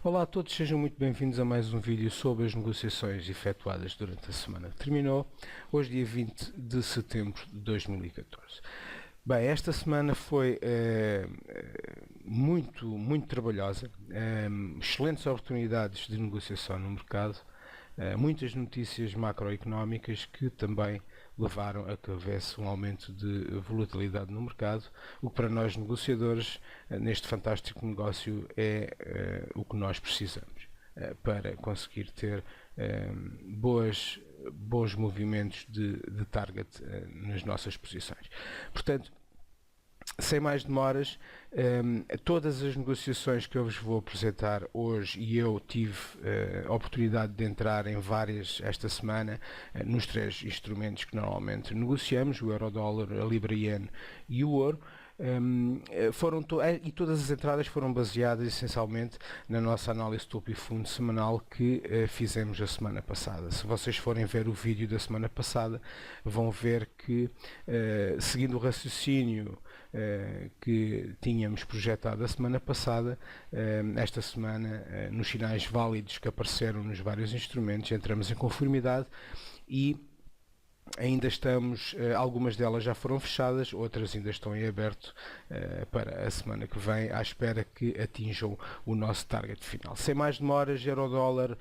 Olá a todos, sejam muito bem-vindos a mais um vídeo sobre as negociações efetuadas durante a semana que terminou, hoje dia 20 de setembro de 2014. Bem, esta semana foi muito trabalhosa, excelentes oportunidades de negociação no mercado, muitas notícias macroeconómicas que também levaram a que houvesse um aumento de volatilidade no mercado, o que para nós negociadores, neste fantástico negócio, é o que nós precisamos para conseguir ter bons movimentos de target nas nossas posições. Portanto, sem mais demoras, todas as negociações que eu vos vou apresentar hoje, e eu tive a oportunidade de entrar em várias esta semana, nos três instrumentos que normalmente negociamos, o euro-dólar, a libra-iene e o ouro, e todas as entradas foram baseadas essencialmente na nossa análise topo e fundo semanal que fizemos a semana passada. Se vocês forem ver o vídeo da semana passada, vão ver que, seguindo o raciocínio que tínhamos projetado a semana passada, esta semana, nos sinais válidos que apareceram nos vários instrumentos, entramos em conformidade e ainda estamos, algumas delas já foram fechadas, outras ainda estão em aberto para a semana que vem, à espera que atinjam o nosso target final. Sem mais demoras, euro-dólar,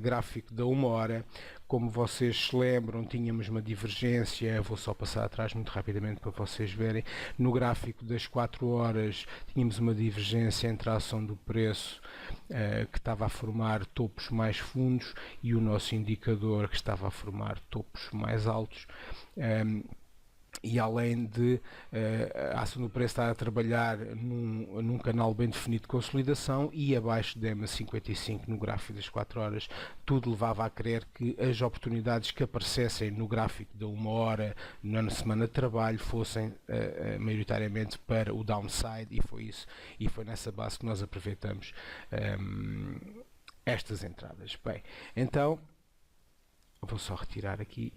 gráfico da 1 hora. Como vocês se lembram, tínhamos uma divergência, vou só passar atrás muito rapidamente para vocês verem. No gráfico das 4 horas tínhamos uma divergência entre a ação do preço que estava a formar topos mais fundos e o nosso indicador que estava a formar topos mais altos. E além de a ação do preço estar a trabalhar num canal bem definido de consolidação e abaixo de EMA 55 no gráfico das 4 horas, tudo levava a crer que as oportunidades que aparecessem no gráfico da 1 hora na semana de trabalho fossem maioritariamente para o downside, e foi isso, e foi nessa base que nós aproveitamos estas entradas. Bem, então vou só retirar aqui.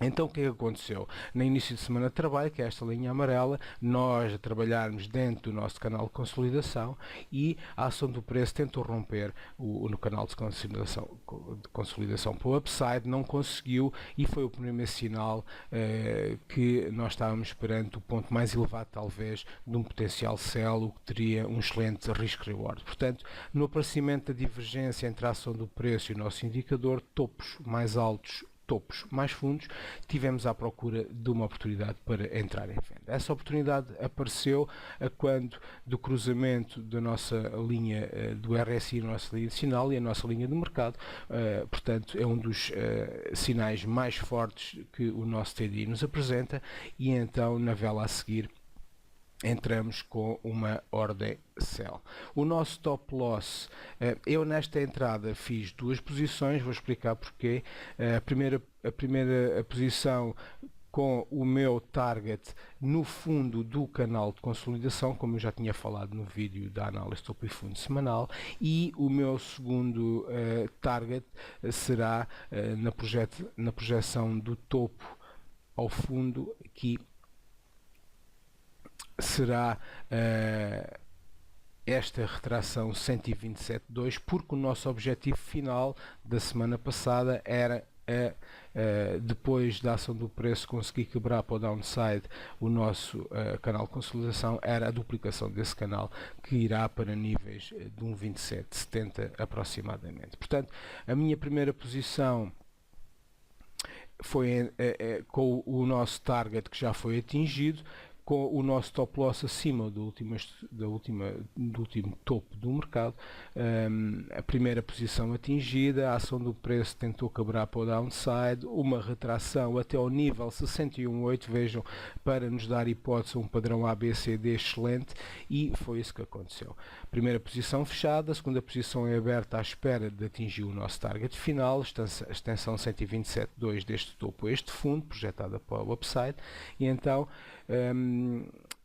Então o que é que aconteceu? No início de semana de trabalho, que é esta linha amarela, nós a trabalharmos dentro do nosso canal de consolidação e a ação do preço tentou romper no canal de consolidação para o upside, não conseguiu, e foi o primeiro sinal que nós estávamos perante o ponto mais elevado talvez de um potencial sell, o que teria um excelente risk-reward. Portanto, no aparecimento da divergência entre a ação do preço e o nosso indicador, topos mais altos, topos mais fundos, tivemos à procura de uma oportunidade para entrar em venda. Essa oportunidade apareceu quando do cruzamento da nossa linha do RSI, a nossa linha de sinal e a nossa linha de mercado, portanto é um dos sinais mais fortes que o nosso TDI nos apresenta, e então na vela a seguir entramos com uma ordem sell. O nosso stop loss, eu nesta entrada fiz duas posições, vou explicar porquê. A primeira posição com o meu target no fundo do canal de consolidação, como eu já tinha falado no vídeo da análise topo e fundo semanal, e o meu segundo target será na projeção do topo ao fundo, que será esta retração 127.2, porque o nosso objetivo final da semana passada era depois da ação do preço conseguir quebrar para o downside o nosso canal de consolidação, era a duplicação desse canal, que irá para níveis de 1,2770 aproximadamente. Portanto, a minha primeira posição foi com o nosso target que já foi atingido, com o nosso stop loss acima do último topo do mercado, a primeira posição atingida, a ação do preço tentou quebrar para o downside, uma retração até ao nível 61.8, vejam, para nos dar hipótese um padrão ABCD excelente, e foi isso que aconteceu. Primeira posição fechada, a segunda posição é aberta à espera de atingir o nosso target final, extensão 127.2 deste topo a este fundo, projetada para o upside, e então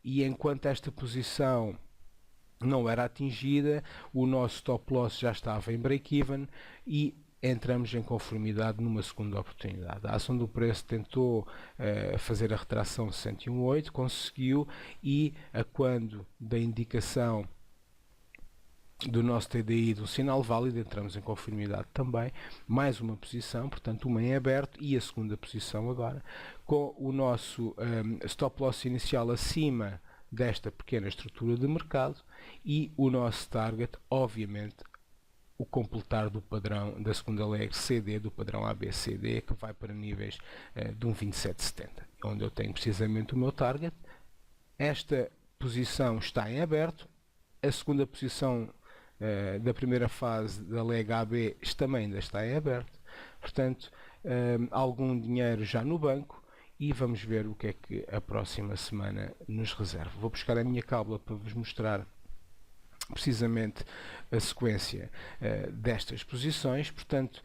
e enquanto esta posição não era atingida, o nosso stop loss já estava em break-even e entramos em conformidade numa segunda oportunidade. A ação do preço tentou fazer a retração 101.8, conseguiu, e a quando da indicação do nosso TDI do sinal válido, entramos em conformidade também, mais uma posição, portanto uma em aberto e a segunda posição agora, com o nosso stop loss inicial acima desta pequena estrutura de mercado e o nosso target, obviamente, o completar do padrão da segunda leg CD, do padrão ABCD, que vai para níveis de um 27,70, onde eu tenho precisamente o meu target. Esta posição está em aberto, a segunda posição da primeira fase da leg AB também ainda está em aberto, portanto algum dinheiro já no banco e vamos ver o que é que a próxima semana nos reserva. Vou buscar a minha cábula para vos mostrar precisamente a sequência destas posições. Portanto,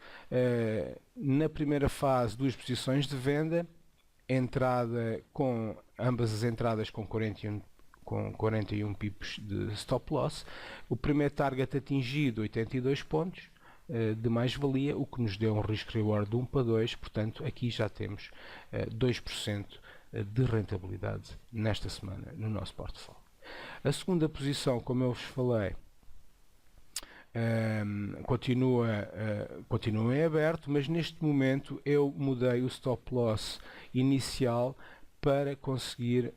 na primeira fase, duas posições de venda, entrada com ambas as entradas com 41 pips de stop loss. O primeiro target atingido, 82 pontos de mais-valia, o que nos deu um risk-reward de 1 para 2, portanto aqui já temos 2% de rentabilidade nesta semana no nosso portfólio. A segunda posição, como eu vos falei, continua em aberto, mas neste momento eu mudei o stop loss inicial para conseguir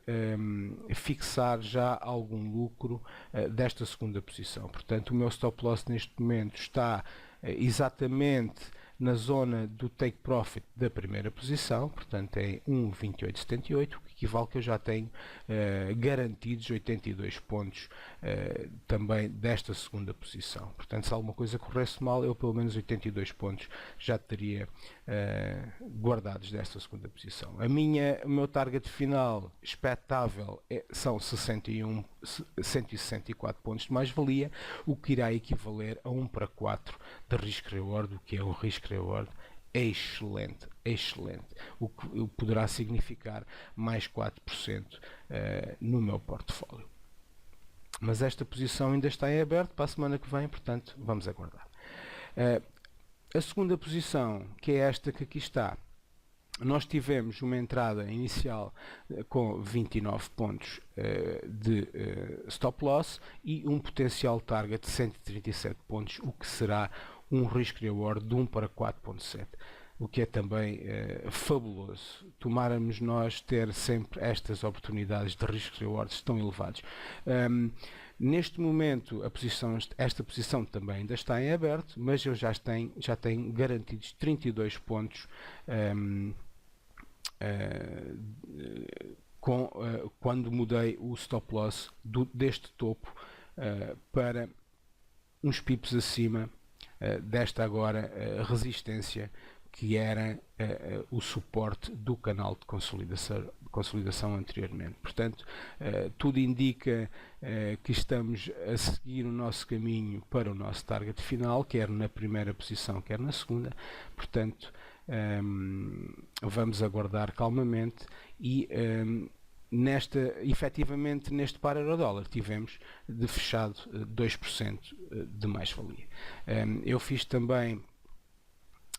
fixar já algum lucro desta segunda posição. Portanto, o meu stop loss neste momento está exatamente na zona do take profit da primeira posição, portanto é 1,2878, o que equivale que eu já tenho garantidos 82 pontos também desta segunda posição. Portanto, se alguma coisa corresse mal, eu pelo menos 82 pontos já teria guardados desta segunda posição. O meu target final expectável são 164 pontos de mais-valia, o que irá equivaler a 1 para 4 de risk-reward, o que é um risk-reward excelente, o que poderá significar mais 4% no meu portfólio. Mas esta posição ainda está em aberto para a semana que vem, portanto vamos aguardar. A segunda posição, que é esta que aqui está, nós tivemos uma entrada inicial com 29 pontos de stop loss e um potencial target de 137 pontos, o que será um risk-reward de 1 para 4,7, o que é também fabuloso. Tomáramos nós ter sempre estas oportunidades de risk-rewards tão elevados. Neste momento, esta posição também ainda está em aberto, mas eu já tenho garantidos 32 pontos quando mudei o stop loss deste topo para uns pips acima desta agora resistência, que era o suporte do canal de consolidação anteriormente. Portanto, tudo indica que estamos a seguir o nosso caminho para o nosso target final, quer na primeira posição, quer na segunda. Portanto, vamos aguardar calmamente e efetivamente neste par euro-dólar tivemos de fechado 2% de mais-valia. Eu fiz também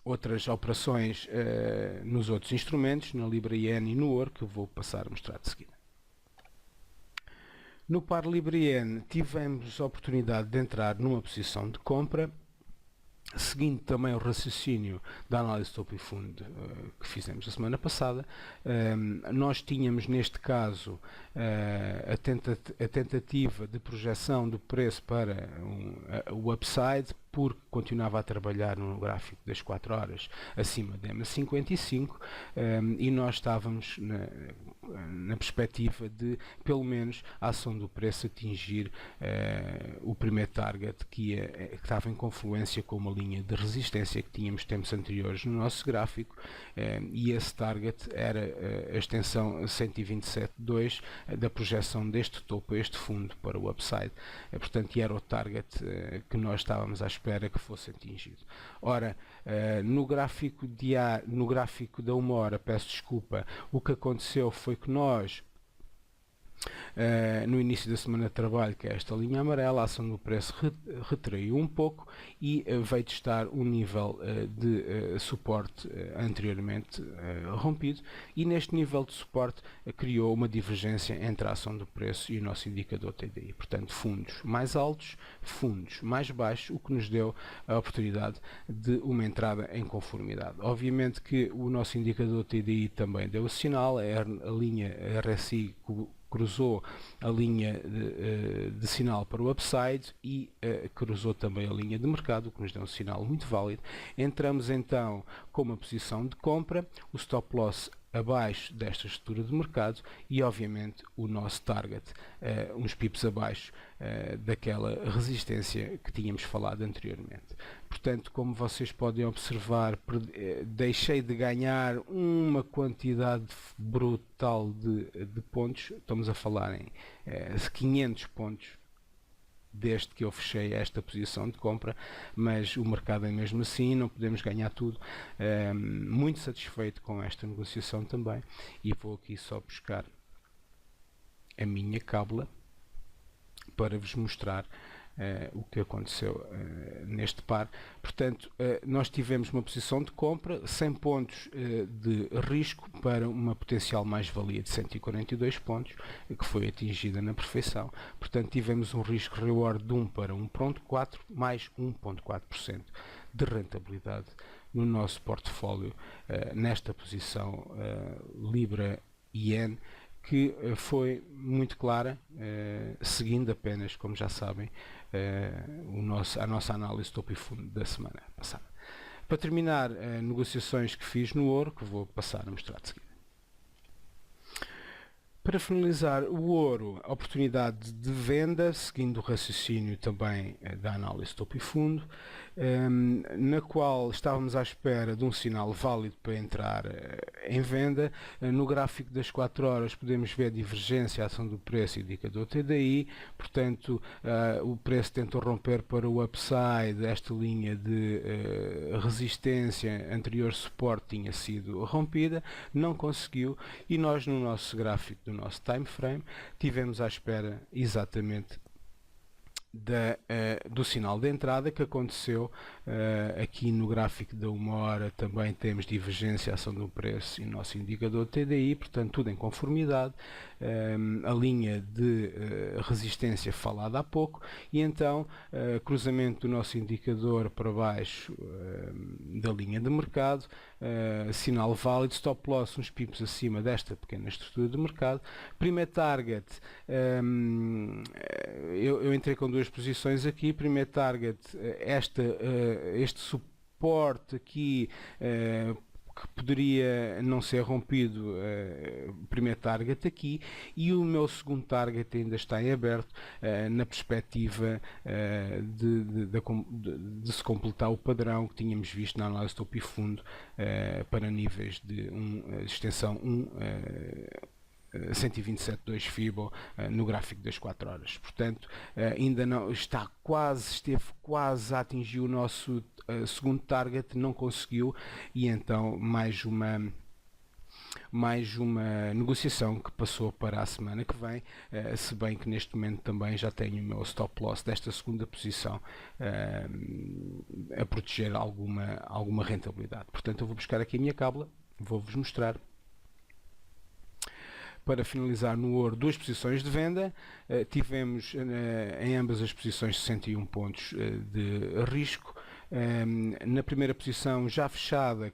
outras operações nos outros instrumentos, na Libra-Yen e no ouro, que eu vou passar a mostrar de seguida. No par Libra-Yen tivemos a oportunidade de entrar numa posição de compra, seguindo também o raciocínio da análise de topo e fundo que fizemos a semana passada. Nós tínhamos neste caso a tentativa de projeção do preço para o upside, porque continuava a trabalhar no gráfico das 4 horas acima de M55 e nós estávamos na perspectiva de, pelo menos, a ação do preço atingir o primeiro target que estava em confluência com uma linha de resistência que tínhamos tempos anteriores no nosso gráfico, e esse target era a extensão 127.2 da projeção deste topo a este fundo para o upside. Portanto, era o target que nós estávamos à espera que fosse atingido. Ora, no gráfico da 1 hora, peço desculpa, o que aconteceu foi que nós No início da semana de trabalho, que é esta linha amarela, a ação do preço retraiu um pouco e veio testar um nível de suporte anteriormente rompido, e neste nível de suporte criou uma divergência entre a ação do preço e o nosso indicador TDI. Portanto, fundos mais altos, fundos mais baixos, o que nos deu a oportunidade de uma entrada em conformidade. Obviamente que o nosso indicador TDI também deu o sinal, a linha RSI cruzou a linha de sinal para o upside e cruzou também a linha de mercado, o que nos deu um sinal muito válido. Entramos então com uma posição de compra, o stop loss abaixo desta estrutura de mercado e obviamente o nosso target uns pips abaixo daquela resistência que tínhamos falado anteriormente. Portanto, como vocês podem observar, deixei de ganhar uma quantidade brutal de pontos. Estamos a falar em 500 pontos desde que eu fechei esta posição de compra, mas o mercado é mesmo assim, não podemos ganhar tudo. Muito satisfeito com esta negociação também, e vou aqui só buscar a minha cábula para vos mostrar o que aconteceu neste par. Portanto, nós tivemos uma posição de compra, 100 pontos de risco para uma potencial mais-valia de 142 pontos, que foi atingida na perfeição. Portanto, tivemos um risco-reward de 1 para 1.4, mais 1.4% de rentabilidade no nosso portfólio nesta posição Libra-Yen, que foi muito clara, seguindo apenas, como já sabem, a nossa análise topo e fundo da semana passada. Para terminar, negociações que fiz no ouro, que vou passar a mostrar de seguida. Para finalizar, o ouro, oportunidade de venda, seguindo o raciocínio também da análise topo e fundo, na qual estávamos à espera de um sinal válido para entrar em venda. No gráfico das 4 horas podemos ver a divergência, a ação do preço e indicador TDI, portanto o preço tentou romper para o upside, esta linha de resistência, anterior suporte tinha sido rompida, não conseguiu, e nós no nosso gráfico do nosso time frame tivemos à espera exatamente do sinal de entrada que aconteceu. Aqui no gráfico da 1 hora também temos divergência, ação do preço e nosso indicador TDI, portanto tudo em conformidade. A linha de resistência falada há pouco, e então cruzamento do nosso indicador para baixo da linha de mercado, sinal válido, stop loss uns pips acima desta pequena estrutura de mercado. Primeiro target, eu entrei com duas posições aqui. Primeiro target, este suporte aqui que poderia não ser rompido, primeiro target aqui, e o meu segundo target ainda está em aberto, na perspectiva de se completar o padrão que tínhamos visto na análise topo e fundo para níveis de extensão 127.2 Fibo no gráfico das 4 horas. Portanto, ainda não esteve quase a atingir o nosso segundo target, não conseguiu, e então mais uma negociação que passou para a semana que vem, se bem que neste momento também já tenho o meu stop loss desta segunda posição a proteger alguma rentabilidade. Portanto, eu vou buscar aqui a minha cábula, vou-vos mostrar. Para finalizar, no ouro, duas posições de venda, tivemos em ambas as posições 61 pontos de risco. Na primeira posição, já fechada,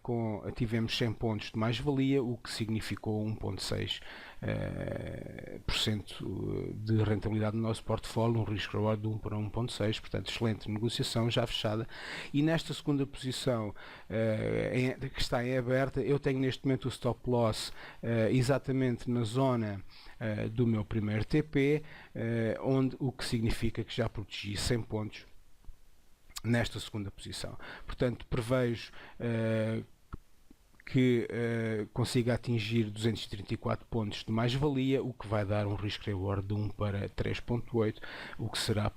tivemos 100 pontos de mais-valia, o que significou 1.6% de rentabilidade no nosso portfólio, um risco-reward de 1 para 1.6, portanto excelente negociação já fechada. E nesta segunda posição, que está em aberta, eu tenho neste momento o stop loss exatamente na zona do meu primeiro TP, o que significa que já protegi 100 pontos nesta segunda posição. Portanto, prevejo que consiga atingir 234 pontos de mais-valia, o que vai dar um risk-reward de 1 para 3.8, o que será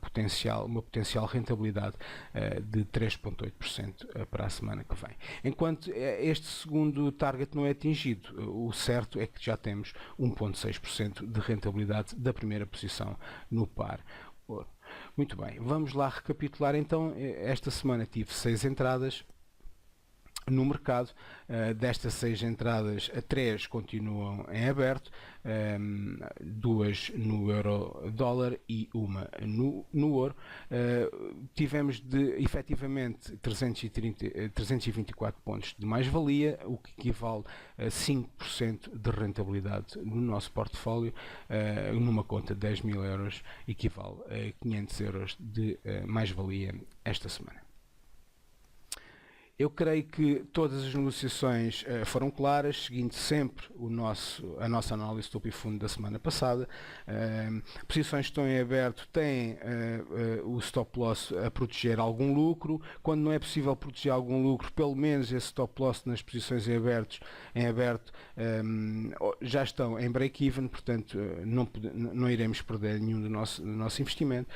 uma potencial rentabilidade de 3.8% para a semana que vem. Enquanto este segundo target não é atingido, o certo é que já temos 1.6% de rentabilidade da primeira posição no par ouro. Muito bem, vamos lá recapitular então. Esta semana tive 6 entradas no mercado. Destas 6 entradas, 3 continuam em aberto, 2 no euro-dólar e uma no ouro. Tivemos efetivamente 324 pontos de mais-valia, o que equivale a 5% de rentabilidade no nosso portfólio. Numa conta de 10 mil euros equivale a 500 euros de mais-valia esta semana. Eu creio que todas as negociações foram claras, seguindo sempre a nossa análise topo e fundo da semana passada. Posições que estão em aberto têm o stop loss a proteger algum lucro. Quando não é possível proteger algum lucro, pelo menos esse stop loss nas posições em aberto já estão em break-even, portanto não iremos perder nenhum do nosso investimento.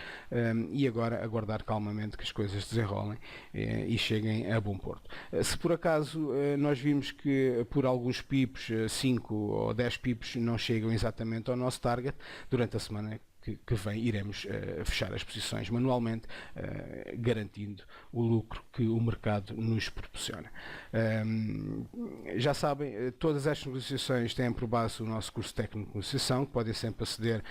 E agora aguardar calmamente que as coisas desenrolem e cheguem a bom porto. Se por acaso nós vimos que por alguns pips, 5 ou 10 pips, não chegam exatamente ao nosso target, durante a semana que vem iremos fechar as posições manualmente, garantindo o lucro que o mercado nos proporciona. Já sabem, todas estas negociações têm por base o nosso curso técnico de negociação, que podem sempre aceder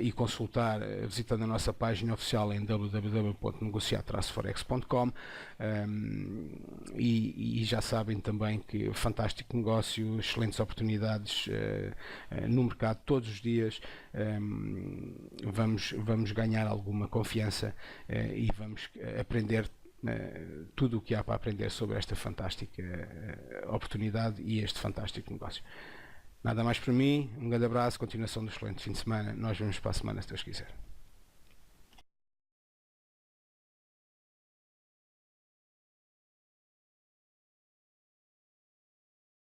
e consultar visitando a nossa página oficial em www.negociar-forex.com. E já sabem também que fantástico negócio, excelentes oportunidades no mercado todos os dias. Vamos ganhar alguma confiança e vamos aprender tudo o que há para aprender sobre esta fantástica oportunidade e este fantástico negócio. Nada mais para mim, um grande abraço, continuação do excelente fim de semana. Nós vemos para a semana, se Deus quiser.